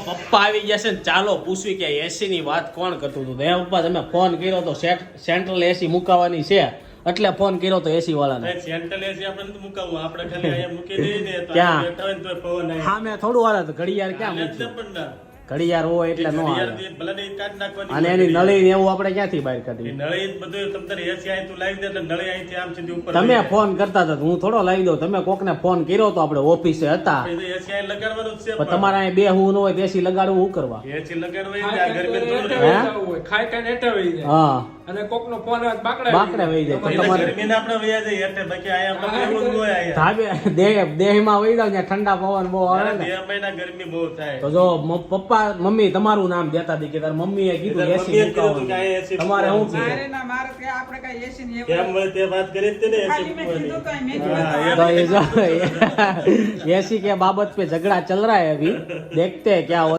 પપ્પા આવી ગયા છે ને ચાલો પૂછવી કે એસી ની વાત કોણ કરતું હતું. હે પપ્પા તમે ફોન કર્યો તો સેન્ટ્રલ એસી મુકાવાની છે એટલે ફોન કર્યો તો એસી વાળાને. સેન્ટ્રલ એસી આપણે નથી મુકાવવું, આપણે ખાલી અહીંયા મૂકી દઈએ ને તો ક્યાં? બેઠા હોય ને તોય પવન આવે. હા મેં થોડું વાળા ઘડિયાળ ક્યાં એટલે જ મૂક્યું? પણ ના. ઘડિયાળ હોય એટલે નો આવે. ઘડિયાળ ભલે ને ઈ કાઢી નાખવાની અને એની નળી ને એવું આપણે ક્યાંથી બહાર કાઢી? એ નળી બધું તમ તારે એસી અહીં તું લાવી દે એટલે નળી અહીંથી આમ સીધી ઉપર તમે વહી ફોન કરતા હતા હું થોડો લાવી દઉં. તમે કોકને ફોન કર્યો તો આપણે ઓફિસે હતા જાય. પછી એસી અહીં લગાડવાનું જ છે પણ તમારે અહીં બેહવું ન હોય તો એસી લગાડવું શું કરવા? એસી લગાડવા ઈ જાય, ગરમી થોડું હે? રહેવાનું. ખાઈ ખાઈને હેઠે વહી જાય હા અને કોકનો ફોન આવે તો બાકડે બાકડે વહી જાય તો એટલે તમારે ગરમીને આપણે વયા જઈએ એટલે બાકી અહીંયા આપણે એવું જ હોય અહીંયા. ધાબે દેહમાં વહી જાવ ત્યાં ઠંડા પવન બહુ આવે ને. 2 મહિના ગરમી બહુ થાય. તો જો પપ્પા મમ્મી તમારું નામ દેતા હતી કે તાર મમ્મીએ કીધું તાર એસી મમ્મીએ કીધું કે આ AC તમારે શું મૂકવાનું. કીધું? મારે કે આપણે કઈ એસી ની કેમ હોય તે વાત કરી જ તે ને ખાલી એસી મેં કીધું તો મેં મૂકવાની. तो ये जो एसी के बाबत पे झगड़ा चल रहा है अभी, देखते हैं क्या होता है।